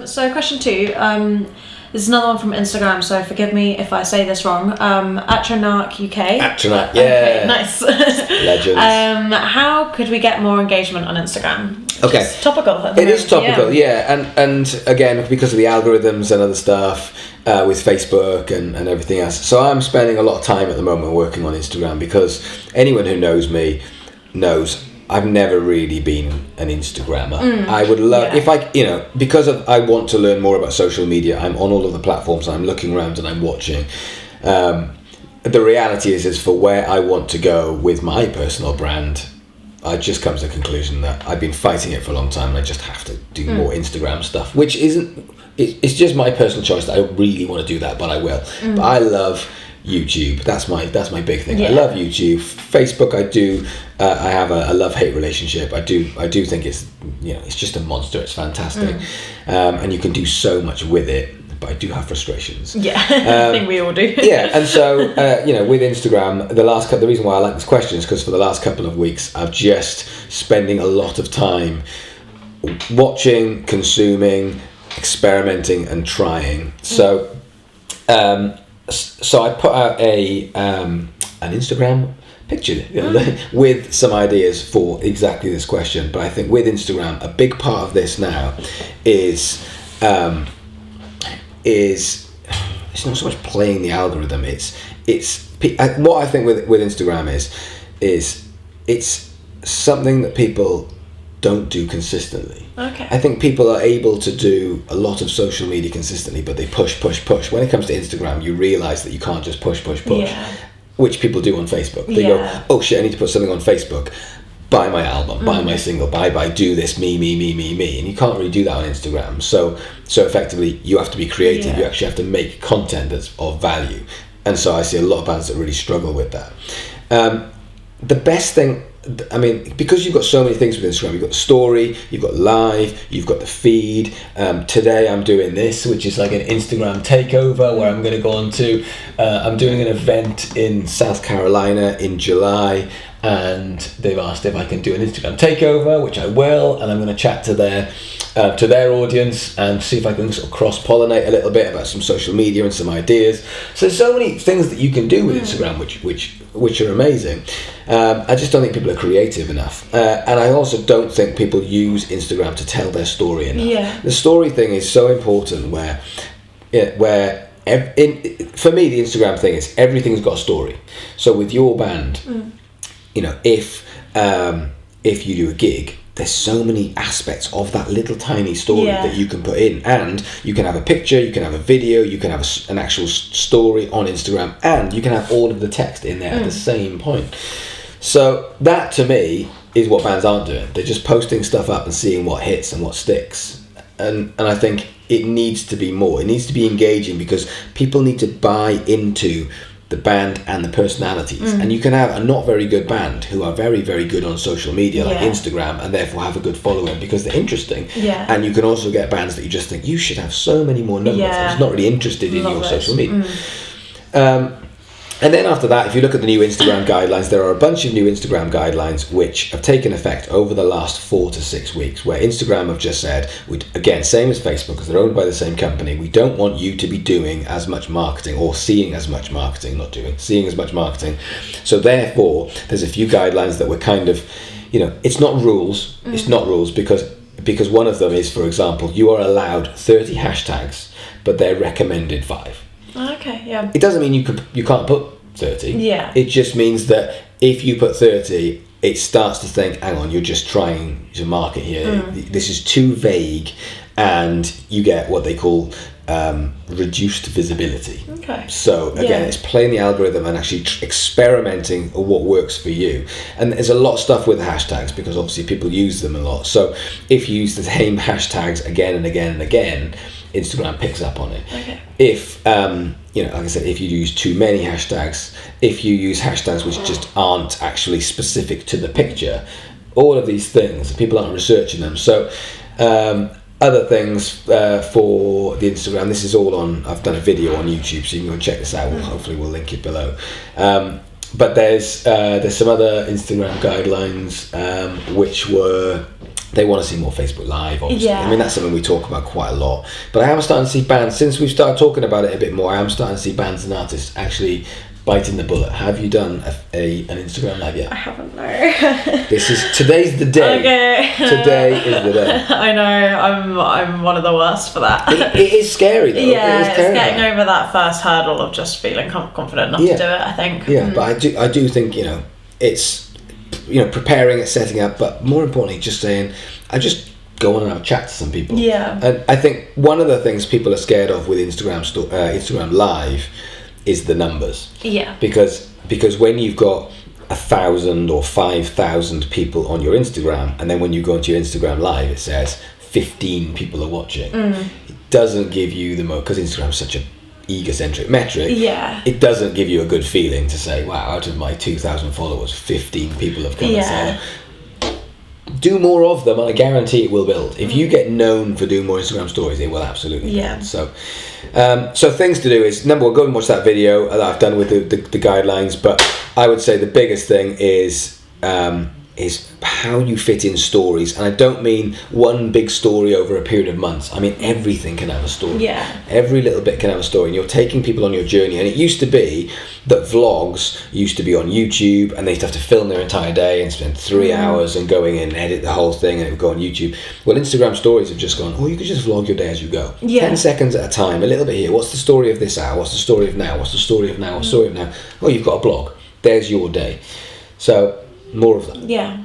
So question 2. This is another one from Instagram, so forgive me if I say this wrong. Atronach UK. Atronach, yeah. Okay, nice. Legends. How could we get more engagement on Instagram? Okay. It's topical. It is topical, yeah. And again, because of the algorithms and other stuff with Facebook and everything else. So I'm spending a lot of time at the moment working on Instagram, because anyone who knows me knows I've never really been an Instagrammer. I would love, if I, because I want to learn more about social media, I'm on all of the platforms, I'm looking around and I'm watching. The reality is for where I want to go with my personal brand, I just come to the conclusion that I've been fighting it for a long time and I just have to do more Instagram stuff, which it's just my personal choice that I really want to do that, but I will. But I love YouTube. That's my big thing. I love YouTube. Facebook, I do. I have a love-hate relationship. I do think it's it's just a monster. It's fantastic, and you can do so much with it. But I do have frustrations. Yeah, I think we all do. Yeah, and so with Instagram, the reason why I like this question is because for the last couple of weeks, I've just spending a lot of time watching, consuming, experimenting, and trying. So, so I put out an Instagram picture with some ideas for exactly this question. But I think with Instagram, a big part of this now is it's not so much playing the algorithm. It's what I think with Instagram is it's something that people don't do consistently. Okay. I think people are able to do a lot of social media consistently, but they push. When it comes to Instagram, you realise that you can't just push, which people do on Facebook. They go, oh shit, I need to put something on Facebook. Buy my album, buy my single, buy, do this, me. And you can't really do that on Instagram. So effectively, you have to be creative. You actually have to make content that's of value. And so I see a lot of bands that really struggle with that. The best thing, because you've got so many things with Instagram, you've got story, you've got live, you've got the feed. Today I'm doing this, which is like an Instagram takeover where I'm going to go on to, I'm doing an event in South Carolina in July, and they've asked if I can do an Instagram takeover, which I will, and I'm going to chat to their audience and see if I can sort of cross-pollinate a little bit about some social media and some ideas. So there's so many things that you can do with Instagram which are amazing. I just don't think people are creative enough, and I also don't think people use Instagram to tell their story enough. The story thing is so important for me the Instagram thing is everything's got a story. So with your band, if you do a gig, there's so many aspects of that little tiny story that you can put in, and you can have a picture, you can have a video, you can have an actual story on Instagram, and you can have all of the text in there at the same point. So that to me is what bands aren't doing. They're just posting stuff up and seeing what hits and what sticks, and I think it needs to be more. It needs to be engaging, because people need to buy into the band and the personalities. And you can have a not very good band who are very, very good on social media like Instagram, and therefore have a good following because they're interesting. And you can also get bands that you just think you should have so many more numbers. I'm just not really interested in your social media. And then after that, if you look at the new Instagram guidelines, there are a bunch of new Instagram guidelines which have taken effect over the last 4 to 6 weeks, where Instagram have just said, again, same as Facebook, because they're owned by the same company, we don't want you to be doing as much marketing or seeing as much marketing, seeing as much marketing. So therefore, there's a few guidelines that were kind of, it's not rules. It's not rules because one of them is, for example, you are allowed 30 hashtags, but they're recommended 5. Okay, yeah. It doesn't mean you can't put 30. Yeah. It just means that if you put 30, it starts to think, hang on, you're just trying to market here. This is too vague, and you get what they call reduced visibility. Okay. So again, it's playing the algorithm and actually experimenting on what works for you. And there's a lot of stuff with hashtags, because obviously people use them a lot. So if you use the same hashtags again and again and again, Instagram picks up on it. Okay. If like I said, if you use too many hashtags, if you use hashtags which just aren't actually specific to the picture, all of these things, people aren't researching them. So other things for the Instagram, this is all on, I've done a video on YouTube, so you can go and check this out. Hopefully we'll link it below. But there's some other Instagram guidelines which were they want to see more Facebook Live, obviously. Yeah. I mean, that's something we talk about quite a lot. But I am starting to see bands, since we've started talking about it a bit more, I am starting to see bands and artists actually biting the bullet. Have you done an Instagram Live yet? I haven't, no. Today's the day. Okay. Today is the day. I know, I'm one of the worst for that. It is scary though. Yeah, it's getting over that first hurdle of just feeling confident enough to do it, I think. Yeah, but I do think, it's, preparing it, setting up, but more importantly, just saying, I just go on and have a chat to some people. Yeah. And I think one of the things people are scared of with Instagram Live is the numbers. Yeah. Because when you've got 1,000 or 5,000 people on your Instagram, and then when you go into your Instagram Live, it says 15 people are watching. It doesn't give you the most, because Instagram's such a egocentric metric. Yeah. It doesn't give you a good feeling to say, wow, out of my 2,000 followers, 15 people have come and said. Do more of them, and I guarantee it will build. If you get known for doing more Instagram stories, it will absolutely build. So things to do is, number one, go and watch that video that I've done with the guidelines. But I would say the biggest thing is how you fit in stories, and I don't mean one big story over a period of months. I mean everything can have a story. Yeah. Every little bit can have a story, and you're taking people on your journey. And it used to be that vlogs used to be on YouTube, and they used to have to film their entire day and spend 3 hours and going in and edit the whole thing, and it would go on YouTube. Well, Instagram stories have just gone, you could just vlog your day as you go. 10 seconds at a time, a little bit here. What's the story of this hour? What's the story of now? What's the story of now? What's the story of now? Oh, you've got a blog. There's your day. So more of that. Yeah.